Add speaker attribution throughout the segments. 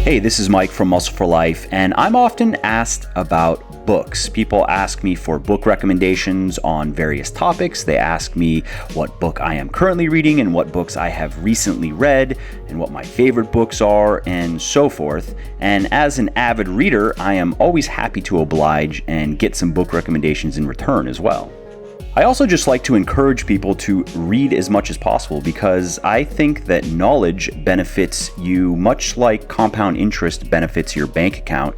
Speaker 1: Hey, this is Mike from Muscle for Life, and I'm often asked about books. People ask me for book recommendations on various topics. They ask me what book I am currently reading and what books I have recently read and what my favorite books are and so forth. And as an avid reader, I am always happy to oblige and get some book recommendations in return as well. I also just like to encourage people to read as much as possible because I think that knowledge benefits you much like compound interest benefits your bank account,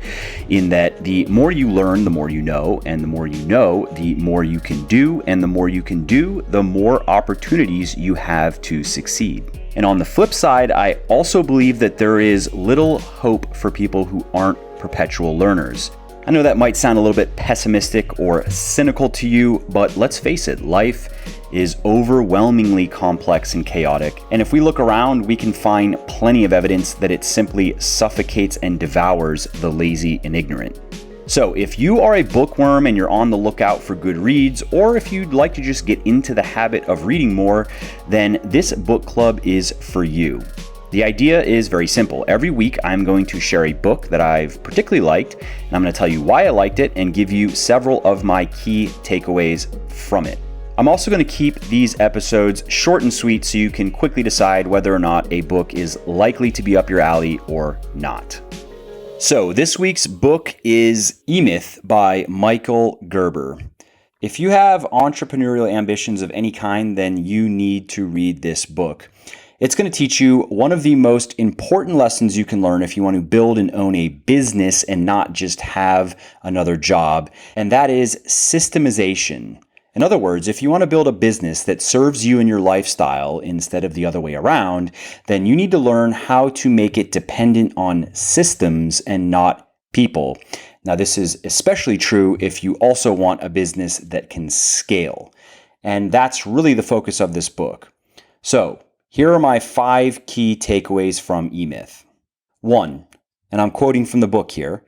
Speaker 1: in that the more you learn, the more you know, and the more you know, the more you can do, and the more you can do, the more opportunities you have to succeed. And on the flip side, I also believe that there is little hope for people who aren't perpetual learners. I know that might sound a little bit pessimistic or cynical to you, but let's face it, life is overwhelmingly complex and chaotic. And if we look around, we can find plenty of evidence that it simply suffocates and devours the lazy and ignorant. So if you are a bookworm and you're on the lookout for good reads, or if you'd like to just get into the habit of reading more, then this book club is for you. The idea is very simple. Every week, I'm going to share a book that I've particularly liked, and I'm going to tell you why I liked it and give you several of my key takeaways from it. I'm also going to keep these episodes short and sweet so you can quickly decide whether or not a book is likely to be up your alley or not. So this week's book is E-Myth by Michael Gerber. If you have entrepreneurial ambitions of any kind, then you need to read this book. It's going to teach you one of the most important lessons you can learn if you want to build and own a business and not just have another job, and that is systematization. In other words, if you want to build a business that serves you and your lifestyle instead of the other way around, then you need to learn how to make it dependent on systems and not people. Now, this is especially true if you also want a business that can scale. And that's really the focus of this book. So, here are my 5 key takeaways from E-Myth. 1, and I'm quoting from the book here,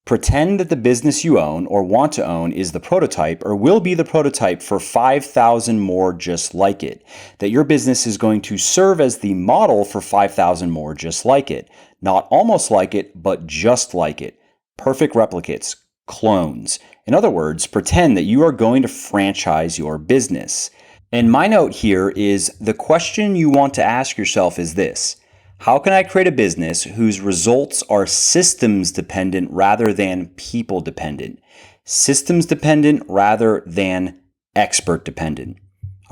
Speaker 1: pretend that the business you own or want to own is the prototype or will be the prototype for 5,000 more just like it. That your business is going to serve as the model for 5,000 more just like it. Not almost like it, but just like it. Perfect replicates, clones. In other words, pretend that you are going to franchise your business. And my note here is the question you want to ask yourself is this: how can I create a business whose results are systems dependent rather than people dependent? Systems dependent rather than expert dependent.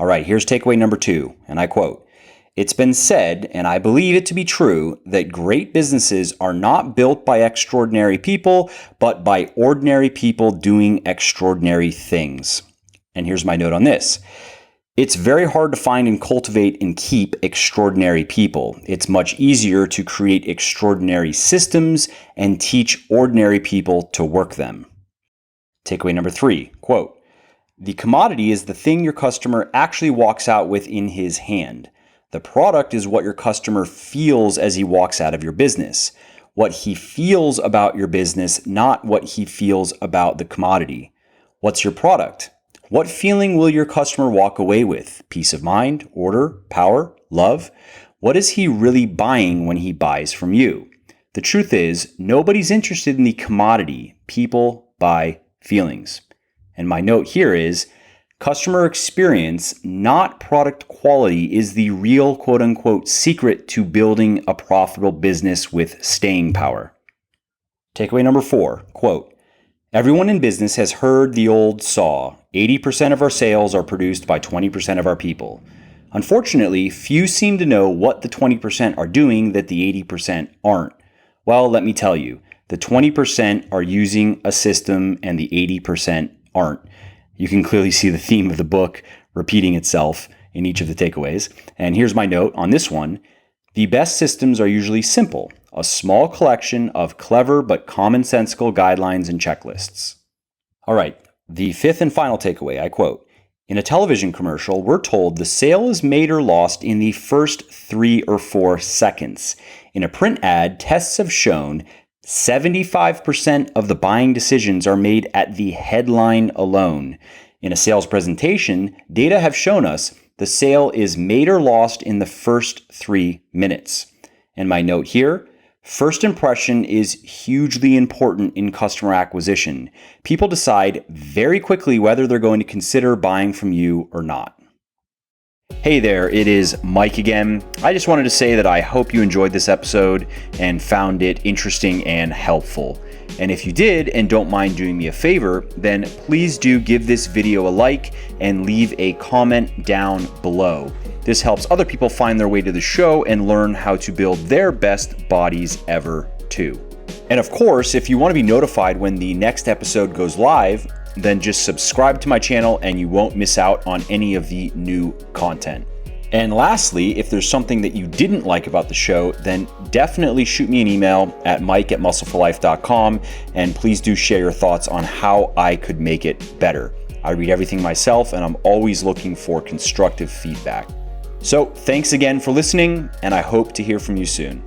Speaker 1: All right, here's takeaway number 2, and I quote, "It's been said, and I believe it to be true, that great businesses are not built by extraordinary people, but by ordinary people doing extraordinary things." And here's my note on this. It's very hard to find and cultivate and keep extraordinary people. It's much easier to create extraordinary systems and teach ordinary people to work them. Takeaway number 3, quote, "The commodity is the thing your customer actually walks out with in his hand. The product is what your customer feels as he walks out of your business. What he feels about your business, not what he feels about the commodity. What's your product? What feeling will your customer walk away with? Peace of mind, order, power, love? What is he really buying when he buys from you? The truth is, nobody's interested in the commodity. People buy feelings." And my note here is, customer experience, not product quality, is the real quote-unquote secret to building a profitable business with staying power. Takeaway number 4, quote, "Everyone in business has heard the old saw, 80% of our sales are produced by 20% of our people. Unfortunately, few seem to know what the 20% are doing that the 80% aren't. Well, let me tell you, the 20% are using a system and the 80% aren't." You can clearly see the theme of the book repeating itself in each of the takeaways. And here's my note on this one. The best systems are usually simple, a small collection of clever but commonsensical guidelines and checklists. All right, the 5th and final takeaway, I quote, "In a television commercial, we're told the sale is made or lost in the first 3 or 4 seconds. In a print ad, tests have shown 75% of the buying decisions are made at the headline alone. In a sales presentation, data have shown us the sale is made or lost in the first 3 minutes." And my note here, First impression is hugely important in customer acquisition. People decide very quickly whether they're going to consider buying from you or not. Hey there, it is Mike again. I just wanted to say that I hope you enjoyed this episode and found it interesting and helpful. And if you did and don't mind doing me a favor, then please do give this video a like and leave a comment down below. This helps other people find their way to the show and learn how to build their best bodies ever too. And of course, if you want to be notified when the next episode goes live, then just subscribe to my channel and you won't miss out on any of the new content. And lastly, if there's something that you didn't like about the show, then definitely shoot me an email at mike@muscleforlife.com, and please do share your thoughts on how I could make it better. I read everything myself and I'm always looking for constructive feedback. So thanks again for listening, and I hope to hear from you soon.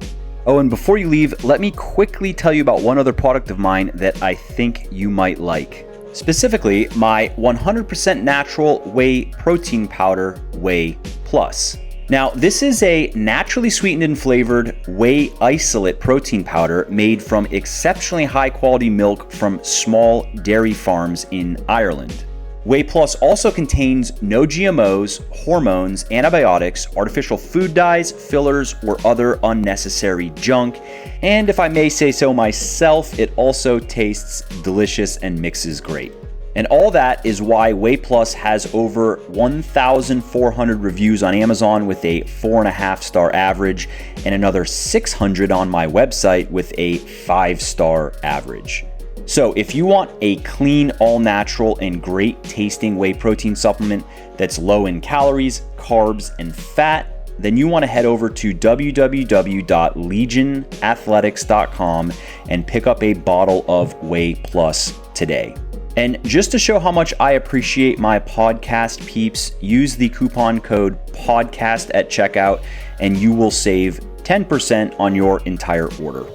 Speaker 1: Oh, and before you leave, let me quickly tell you about one other product of mine that I think you might like. Specifically, my 100% natural whey protein powder, Whey Plus. Now, this is a naturally sweetened and flavored whey isolate protein powder made from exceptionally high quality milk from small dairy farms in Ireland. Whey Plus also contains no GMOs, hormones, antibiotics, artificial food dyes, fillers, or other unnecessary junk. And if I may say so myself, it also tastes delicious and mixes great. And all that is why Whey Plus has over 1,400 reviews on Amazon with a 4.5-star average, and another 600 on my website with a 5-star average. So if you want a clean, all-natural, and great-tasting whey protein supplement that's low in calories, carbs, and fat, then you want to head over to www.legionathletics.com and pick up a bottle of Whey Plus today. And just to show how much I appreciate my podcast peeps, use the coupon code PODCAST at checkout, and you will save 10% on your entire order.